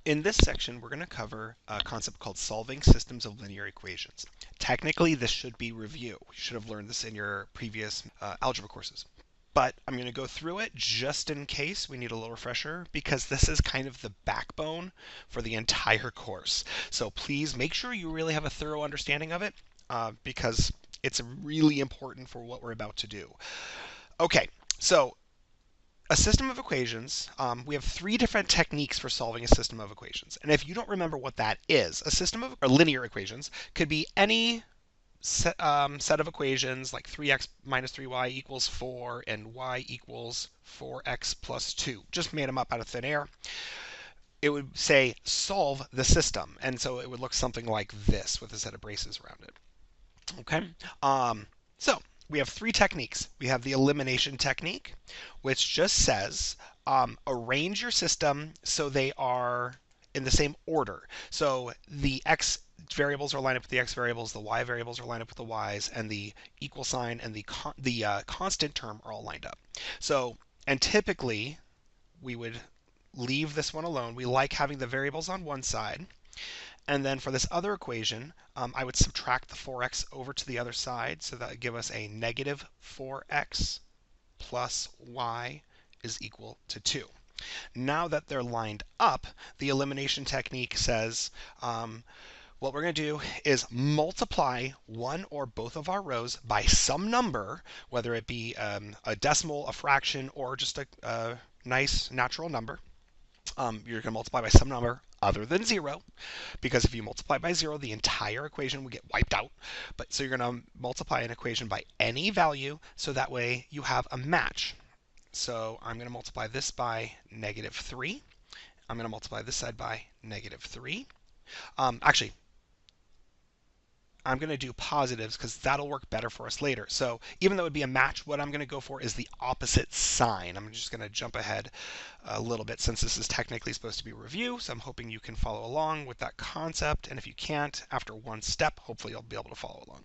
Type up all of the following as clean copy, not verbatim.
In this section, we're going to cover a concept called solving systems of linear equations. Technically, this should be review. You should have learned this in your previous algebra courses. But I'm going to go through it just in case we need a little refresher, because this is kind of the backbone for the entire course. So please make sure you really have a thorough understanding of it, because it's really important for what we're about to do. Okay, so a system of equations, we have three different techniques for solving a system of equations. And if you don't remember what that is, a system of or linear equations could be any set of equations like 3x minus 3y equals 4 and y equals 4x plus 2. Just made them up out of thin air. It would say solve the system. And so it would look something like this with a set of braces around it. Okay? So we have three techniques. We have the elimination technique, which just says arrange your system so they are in the same order. So the x variables are lined up with the x variables, the y variables are lined up with the y's, and the equal sign and the constant term are all lined up. So, and typically we would leave this one alone. We like having the variables on one side. And then for this other equation, I would subtract the 4x over to the other side, so that would give us a negative 4x plus y is equal to 2. Now that they're lined up, the elimination technique says what we're going to do is multiply one or both of our rows by some number, whether it be a decimal, a fraction, or just a nice natural number. You're going to multiply by some number other than 0, because if you multiply by 0, the entire equation will get wiped out. But so you're going to multiply an equation by any value, so that way you have a match. So I'm going to multiply this by negative 3. I'm going to multiply this side by negative 3. Actually, I'm going to do positives because that'll work better for us later. So even though it would be a match, what I'm going to go for is the opposite sign. I'm just going to jump ahead a little bit since this is technically supposed to be a review. So I'm hoping you can follow along with that concept. And if you can't, after one step, hopefully you'll be able to follow along.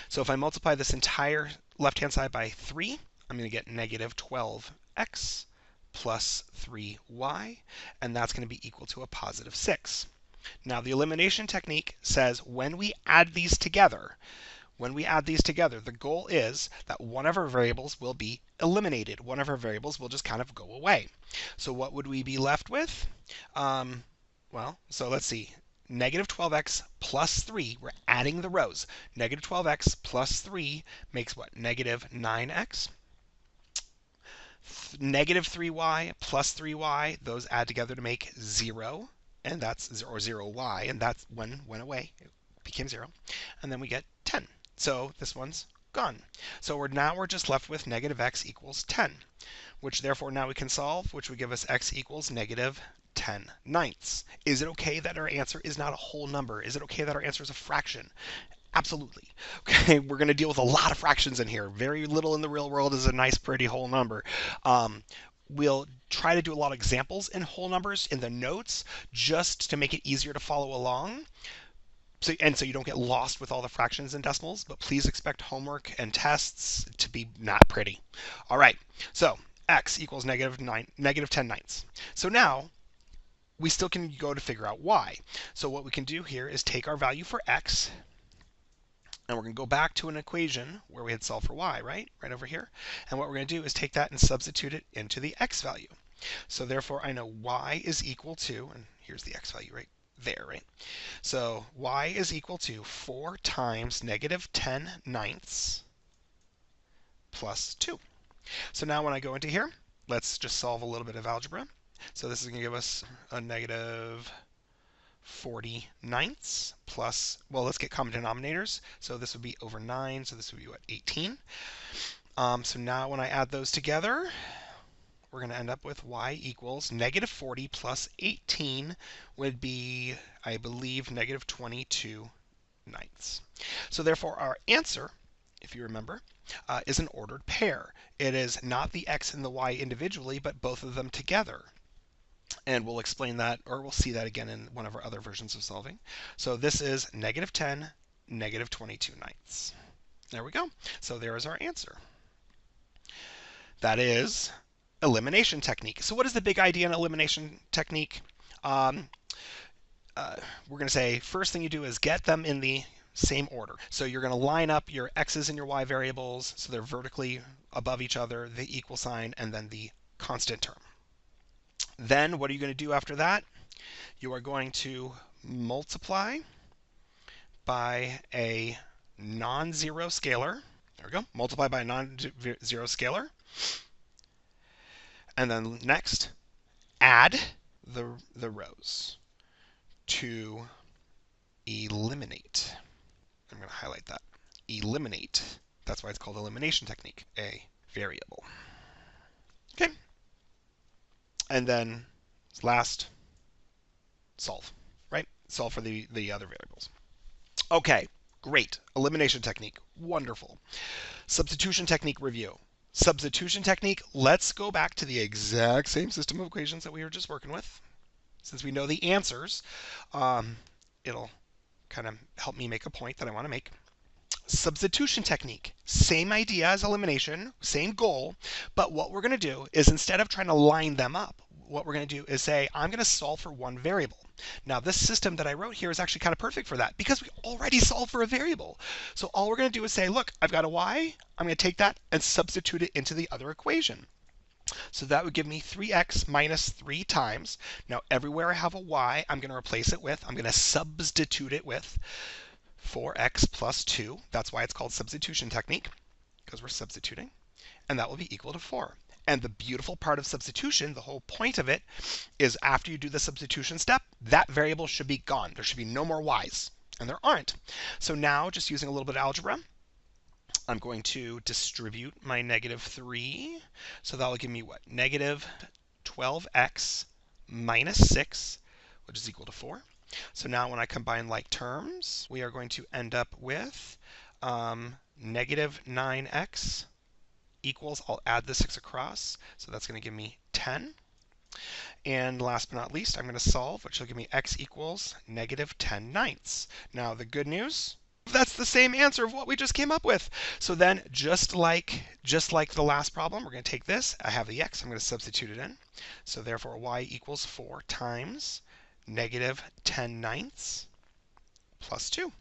So if I multiply this entire left-hand side by 3, I'm going to get negative 12x plus 3y, and that's going to be equal to a positive 6. Now, the elimination technique says when we add these together, the goal is that one of our variables will be eliminated. One of our variables will just kind of go away. So what would we be left with? So let's see. Negative 12x plus 3, we're adding the rows. Negative 12x plus 3 makes what? Negative 9x. Negative 3y plus 3y, those add together to make 0. And that's 0y, and that's went away. It became 0. And then we get 10. So this one's gone. So we're just left with negative x equals 10, which therefore now we can solve, which would give us x equals negative 10 ninths. Is it okay that our answer is not a whole number? Is it okay that our answer is a fraction? Absolutely. Okay, we're going to deal with a lot of fractions in here. Very little in the real world is a nice, pretty whole number. We'll try to do a lot of examples in whole numbers in the notes just to make it easier to follow along. So you don't get lost with all the fractions and decimals, but please expect homework and tests to be not pretty. All right, so x equals negative 10 ninths. So now we still can go to figure out y. So what we can do here is take our value for x, and we're going to go back to an equation where we had solved for y, right? Right over here. And what we're going to do is take that and substitute it into the x value. So therefore, I know y is equal to, and here's the x value right there, right? So y is equal to 4 times negative 10 ninths plus 2. So now when I go into here, let's just solve a little bit of algebra. So this is going to give us a negative 40 ninths plus, well, let's get common denominators. So this would be over 9, so this would be what, 18. So now when I add those together, we're going to end up with y equals negative 40 plus 18 would be, I believe, negative 22 ninths. So therefore our answer, if you remember, is an ordered pair. It is not the x and the y individually, but both of them together. And we'll explain that, or we'll see that again in one of our other versions of solving. So this is negative 10, negative 22 ninths. There we go. So there is our answer. That is elimination technique. So what is the big idea in elimination technique? we're going to say first thing you do is get them in the same order. So you're going to line up your x's and your y variables so they're vertically above each other, the equal sign, and then the constant term. Then what are you going to do after that? You are going to multiply by a non-zero scalar. There we go. Multiply by a non-zero scalar. And then next, add the rows to eliminate. I'm going to highlight that. Eliminate. That's why it's called elimination technique, a variable. Okay. And then last, solve, right? Solve for the other variables. Okay, great. Elimination technique, wonderful. Substitution technique review. Substitution technique, let's go back to the exact same system of equations that we were just working with. Since we know the answers, it'll kind of help me make a point that I want to make. Substitution technique, same idea as elimination, same goal, but what we're going to do is instead of trying to line them up, what we're going to do is say, I'm going to solve for one variable. Now, this system that I wrote here is actually kind of perfect for that because we already solved for a variable. So all we're going to do is say, look, I've got a y. I'm going to take that and substitute it into the other equation. So that would give me 3x minus 3 times. Now, everywhere I have a y, I'm going to replace it with, I'm going to substitute it with 4x plus 2. That's why it's called substitution technique, because we're substituting. And that will be equal to 4. And the beautiful part of substitution, the whole point of it, is after you do the substitution step, that variable should be gone. There should be no more y's. And there aren't. So now, just using a little bit of algebra, I'm going to distribute my negative 3. So that will give me what? Negative 12x minus 6, which is equal to 4. So now when I combine like terms, we are going to end up with negative 9x equals, I'll add the 6 across, so that's going to give me 10. And last but not least, I'm going to solve, which will give me x equals negative 10 ninths. Now the good news, that's the same answer of what we just came up with. So then just like the last problem, we're going to take this, I have the x, I'm going to substitute it in. So therefore y equals 4 times negative 10 ninths plus 2.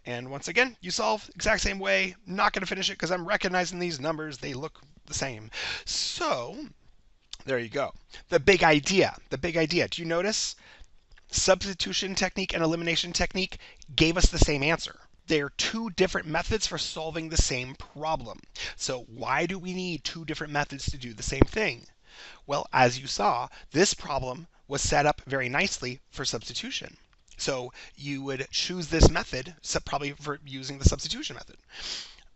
And once again, you solve exact same way. Not going to finish it because I'm recognizing these numbers. They look the same. So there you go. The big idea. Do you notice? Substitution technique and elimination technique gave us the same answer. They are two different methods for solving the same problem. So why do we need two different methods to do the same thing? Well, as you saw, this problem was set up very nicely for substitution. So you would choose this method, probably for using the substitution method,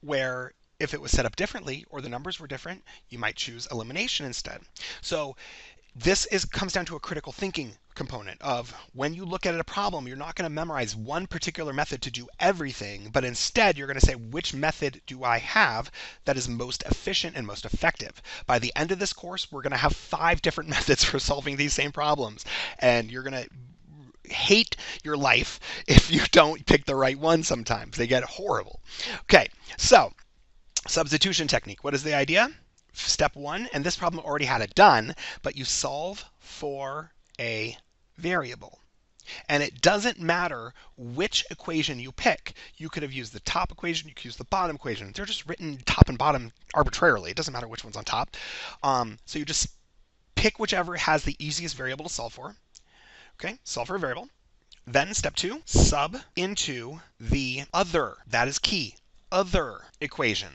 where if it was set up differently or the numbers were different, you might choose elimination instead. So this comes down to a critical thinking component of when you look at a problem, you're not going to memorize one particular method to do everything, but instead you're going to say, which method do I have that is most efficient and most effective? By the end of this course, we're going to have 5 different methods for solving these same problems, and you're going to hate your life if you don't pick the right one sometimes. They get horrible. Okay, so substitution technique. What is the idea? Step 1, and this problem already had it done, but you solve for a variable. And it doesn't matter which equation you pick. You could have used the top equation, you could use the bottom equation. They're just written top and bottom arbitrarily. It doesn't matter which one's on top. So you just pick whichever has the easiest variable to solve for. Okay, solve for a variable. Then step 2, sub into the other. That is key. Other equation.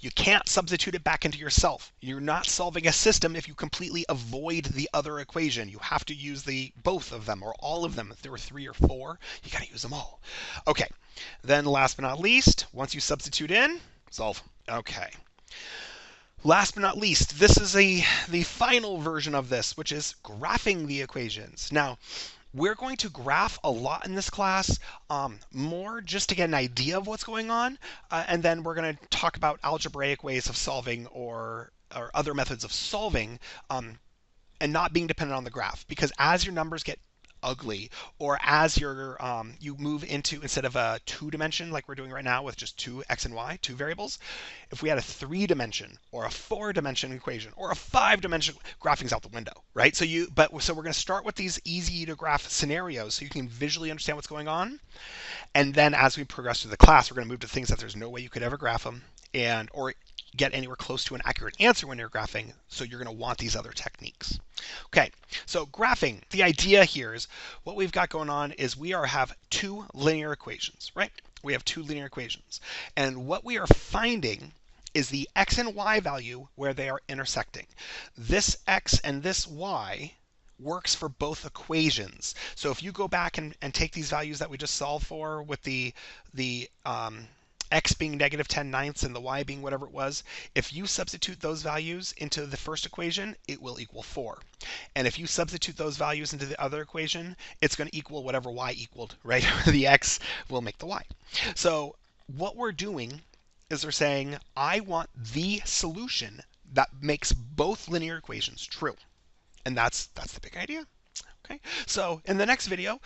You can't substitute it back into yourself. You're not solving a system if you completely avoid the other equation. You have to use both of them or all of them. If there were 3 or 4, you got to use them all. Okay, then last but not least, once you substitute in, solve. Okay. Last but not least, this is the final version of this, which is graphing the equations. Now, we're going to graph a lot in this class, more just to get an idea of what's going on, and then we're going to talk about algebraic ways of solving or other methods of solving, and not being dependent on the graph. Because as your numbers get ugly, or as you move into, instead of a 2-dimension like we're doing right now with just two x and y, two variables, if we had a 3-dimension or a 4-dimension equation or a 5-dimension, graphing's out the window, right? So we're going to start with these easy to graph scenarios so you can visually understand what's going on. And then as we progress through the class, we're going to move to things that there's no way you could ever graph them, or get anywhere close to an accurate answer when you're graphing. So you're going to want these other techniques. Okay, so graphing, the idea here is what we've got going on is we have two linear equations, right? We have two linear equations. And what we are finding is the x and y value where they are intersecting. This x and this y works for both equations. So if you go back and take these values that we just solved for with the x being -10/9 and the y being whatever it was, if you substitute those values into the first equation, it will equal 4. And if you substitute those values into the other equation, it's going to equal whatever y equaled, right? The x will make the y. So what we're doing is we're saying, I want the solution that makes both linear equations true. And that's the big idea. Okay, so in the next video,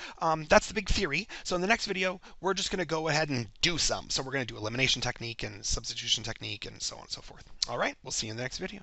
that's the big theory. So in the next video, we're just going to go ahead and do some. So we're going to do elimination technique and substitution technique and so on and so forth. All right, we'll see you in the next video.